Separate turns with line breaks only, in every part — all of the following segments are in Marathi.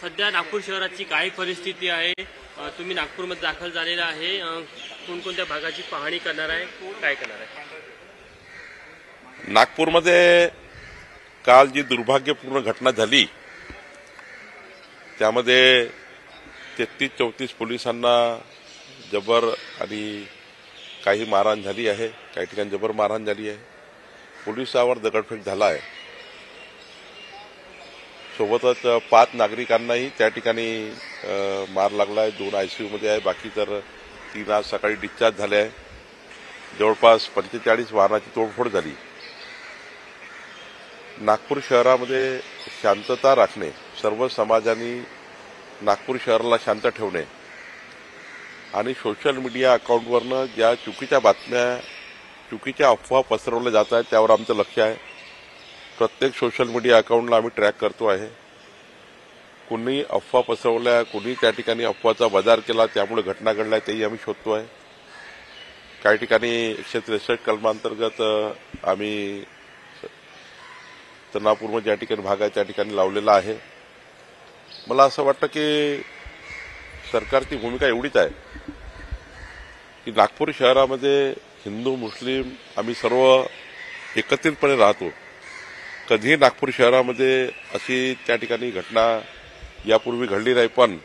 सध्या नागपूर शहराची काय परिस्थिती आहे? तुम्ही नागपूरमध्ये दाखल झालेला आहे, कोणकोणत्या भागाची पाहणी करणार आहे, काय करणार आहे?
नागपूरमध्ये काल जी दुर्भाग्यपूर्ण घटना झाली त्यामध्ये 33-34 पोलिसांना जबर आणि काही मारहाण झाली आहे, काही ठिकाणी जबर मारहाण झाली आहे, पोलिसावर दगडफेक झाला आहे. सोबतच 5 नागरिकांनाही त्या ठिकाणी मार लागला आहे. 2 ICU मध्ये आहे, बाकी तर 3 आज सकाळी डिस्चार्ज झाले आहे. जवळपास 45 वाहनाची तोडफोड झाली. नागपूर शहरामध्ये शांतता राखणे, सर्व समाजांनी नागपूर शहराला शांत ठेवणे आणि सोशल मीडिया अकाउंटवरनं ज्या चुकीच्या बातम्या, चुकीच्या अफवा पसरवल्या जात आहेत त्यावर आमचं लक्ष आहे. प्रत्येक सोशल मीडिया अकाउंटला आम्ही ट्रॅक करतो आहे. कुणी अफवा पसरवल्या, कुणी त्या ठिकाणी अफवाचा बाजार केला त्यामुळे घटना घडल्या तेही आम्ही शोधतो आहे. काही ठिकाणी 163 कलमांतर्गत आम्ही तनापूरमध्ये ज्या ठिकाणी भाग आहे त्या ठिकाणी लावलेला आहे. मला असं वाटतं की सरकारची भूमिका एवढीच आहे की नागपूर शहरामध्ये हिंदू मुस्लिम आम्ही सर्व एकत्रितपणे राहतो. कधीही नागपूर शहरामध्ये अशी त्या ठिकाणी घटना यापूर्वी घडली नाही, पण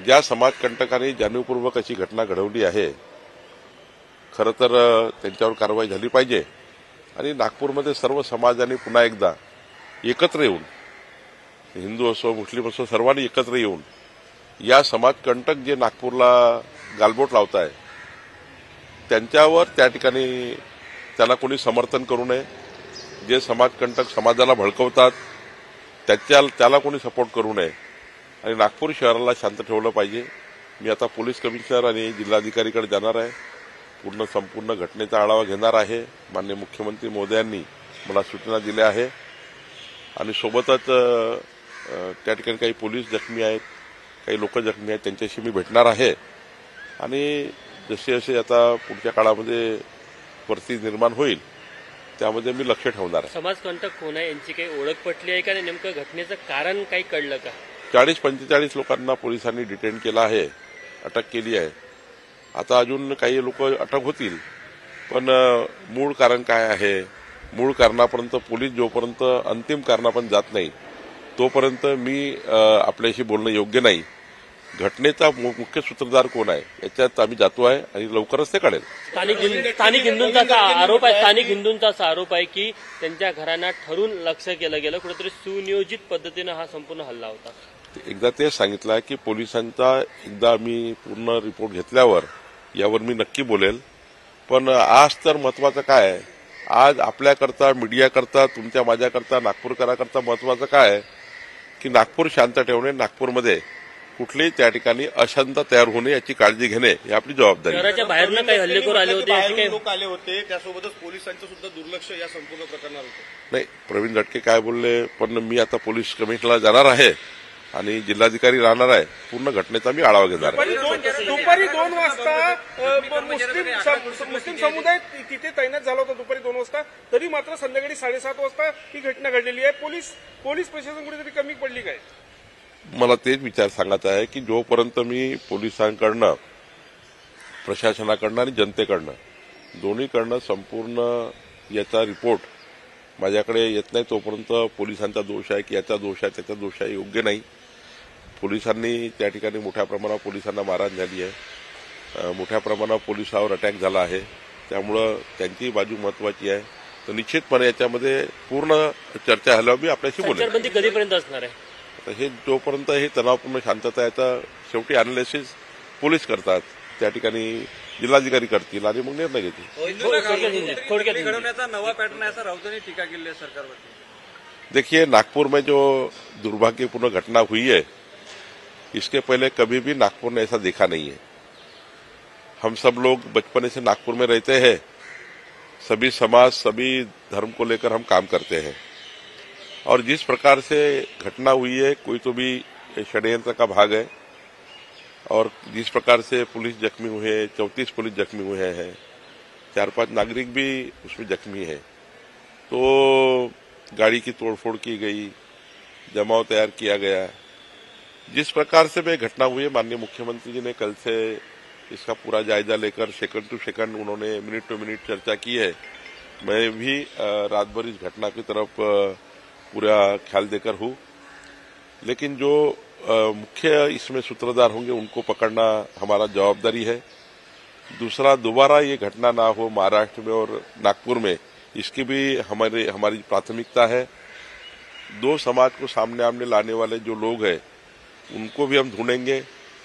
ज्या समाजकंटकांनी जाणीवपूर्वक अशी घटना घडवली आहे खरं तर त्यांच्यावर कारवाई झाली पाहिजे आणि नागपूरमध्ये सर्व समाजाने पुन्हा एकदा एकत्र येऊन, हिंदू असो मुस्लिम असो, सर्वांनी एकत्र येऊन या समाजकंटक जे नागपूरला गालबोट लावत आहे त्यांच्यावर त्या ठिकाणी त्यांना कोणी समर्थन करू नये. जे समाजकंटक समाजाला भडकवतात त्याला कोणी सपोर्ट करू नये आणि नागपूर शहराला शांत ठेवलं पाहिजे. मी आता पोलीस कमिशनर आणि जिल्हाधिकारीकडे जाणार आहे, संपूर्ण घटनेचा आढावा घेणार आहे. माननीय मुख्यमंत्री महोदयांनी मला सूचना दिल्या आहे आणि सोबतच त्या ठिकाणी काही पोलीस जखमी आहेत, काही लोक जखमी आहेत, त्यांच्याशी मी भेटणार आहे आणि जसे जसे आता पुढच्या काळामध्ये परिस्थिती निर्माण होईल त्यामध्ये मी लक्ष ठेवणार आहे.
समाजकंटक कोण आहे, यांची काही ओळख पटली आहे का? नेमकं घटनेचं कारण काही कळलं का?
40-45 लोकांना पोलिसांनी डिटेन केलं आहे, अटक केली आहे. आता अजून काही लोक अटक होतील, पण मूळ कारण काय आहे, मूळ कारणापर्यंत पोलीस जोपर्यंत अंतिम कारणापर्यंत जात नाही तोपर्यंत मी आपल्याशी बोलणं योग्य नाही. घटनेचा मुख्य सूत्रधार कोण आहे याच्यात आम्ही जातो आहे आणि लवकरच ते कळेल.
स्थानिक हिंदूंचा असा आरोप आहे की त्यांच्या घरांना ठरून लक्ष केलं गेलं, कुठेतरी सुनियोजित पद्धतीनं हा संपूर्ण हल्ला होता.
एकदा ते सांगितलं की पोलिसांचा एकदा मी पूर्ण रिपोर्ट घेतल्यावर यावर मी नक्की बोलेल. पण आज तर महत्वाचं काय आहे, आज आपल्याकरता, मीडियाकरता, तुमच्या माझ्याकरता, नागपूरकराकरता महत्वाचं काय आहे की नागपूर शांत ठेवणे, नागपूरमध्ये कुठलेही त्या ठिकाणी अशांतता तयार होणे याची काळजी घेणे ही आपली जबाबदारी.
शहराच्या बाहेरनं काही हल्लेखोर आले होते, काही
लोक आले होते, त्यासोबतच पोलिसांचं सुद्धा दुर्लक्ष या संपूर्ण प्रकरणावर होतं.
नाही, प्रवीण दटके काय बोलले, पण मी आता पोलीस कमिशनरला जाणार आहे आणि जिल्हाधिकारी राहणार आहे. पूर्ण घटनेचा मी आढावा घेणार आहे.
दुपारी 2 वाजता मुस्लिम समुदाय तिथे तैनात झाला होता दुपारी 2 वाजता, तरी मात्र संध्याकाळी 7:30 वाजता ही घटना घडलेली आहे. पोलीस प्रशासन कुठेतरी कमी पडली काय?
मला तेच विचार सांगायचा आहे की जोपर्यंत मी पोलिसांकडनं, प्रशासनाकडनं आणि जनतेकडनं दोन्हीकडनं संपूर्ण याचा रिपोर्ट माझ्याकडे येत नाही तोपर्यंत पोलिसांचा दोष आहे की याचा दोष आहे, त्याचा दोष आहे, योग्य नाही. पोलिसांनी त्या ठिकाणी मोठ्या प्रमाणावर पोलिसांना मारहाण झाली आहे, मोठ्या प्रमाणावर पोलिसावर अटॅक झाला आहे, त्यामुळं त्यांची बाजू महत्वाची आहे. तर निश्चितपणे याच्यामध्ये पूर्ण चर्चा झाल्यावर मी आपल्याशी बोलेन.
संचारबंदी कधीपर्यंत असणार आहे?
हे जोपर्यंत हे तणावपूर्ण शांतता याचा शेवटी अनालिसिस पोलीस करतात, त्या ठिकाणी जिल्हाधिकारी करतील आणि मग निर्णय घेतील.
घडवण्याचा नवा पॅटर्न ऐसा राऊतांनी टीका केली है सरकारवर.
देखिए, नागपुर में जो दुर्भाग्यपूर्ण घटना हुई है इसके पहले कभी भी नागपुर ने ऐसा देखा नहीं है. हम सब लोग बचपन से नागपुर में रहते हैं, सभी समाज, सभी धर्म को लेकर हम काम करते हैं और जिस प्रकार से घटना हुई है कोई तो भी षड्यंत्र का भाग है और जिस प्रकार से पुलिस जख्मी हुए हैं, 34 पुलिस जख्मी हुए हैं, 4-5 नागरिक भी उसमें जख्मी हैं. तो गाड़ी की तोड़फोड़ की गई, जमाव तैयार किया गया, जिस प्रकार से वह घटना हुई है, माननीय मुख्यमंत्री जी ने कल से इसका पूरा जायजा लेकर सेकंड टू सेकंड उन्होंने मिनट टू मिनट चर्चा की है। मैं भी रात भर इस घटना की तरफ पूरा ख्याल देकर हूं, लेकिन जो मुख्य इसमें सूत्रधार होंगे उनको पकड़ना हमारा जवाबदारी है। दूसरा, दोबारा ये घटना ना हो महाराष्ट्र में और नागपुर में, इसकी भी हमारी प्राथमिकता है। दो समाज को सामने आमने लाने वाले जो लोग हैं उनको भी हम ढूंढेंगे।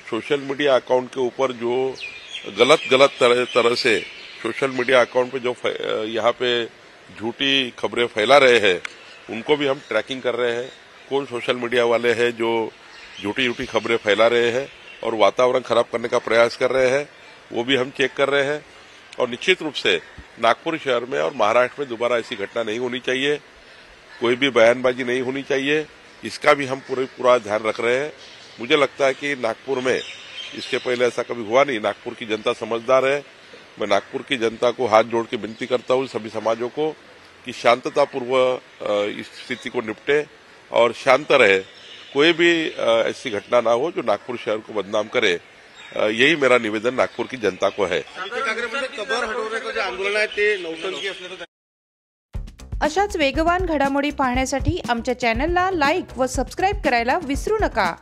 सोशल मीडिया अकाउंट के ऊपर जो गलत तरह से सोशल मीडिया अकाउंट पे जो यहाँ पे झूठी खबरें फैला रहे हैं उनको भी हम ट्रैकिंग कर रहे हैं। कौन सोशल मीडिया वाले हैं जो झूठी खबरें फैला रहे हैं और वातावरण खराब करने का प्रयास कर रहे हैं, वो भी हम चेक कर रहे हैं। और निश्चित रूप से नागपुर शहर में और महाराष्ट्र में दोबारा ऐसी घटना नहीं होनी चाहिए, कोई भी बयानबाजी नहीं होनी चाहिए, इसका भी हम पूरा ध्यान रख रहे हैं। मुझे लगता है कि नागपुर में इसके पहले ऐसा कभी हुआ नहीं। नागपुर की जनता समझदार है। मैं नागपुर की जनता को हाथ जोड़ के विनती करता हूं, सभी समाजों को, कि शांततापूर्वक इस स्थिति को निपटे और शांत रहे। कोई भी ऐसी घटना ना हो जो नागपुर शहर को बदनाम करे। यही मेरा निवेदन नागपुर की जनता को है।
कबर हटवण्याचं जे आंदोलन आहे ते नौटंकी असल्याचं
अशाच वेगवान घडामोडी पाहण्यासाठी आमच्या चॅनलला लाईक व सबस्क्राईब करायला विसरू नका।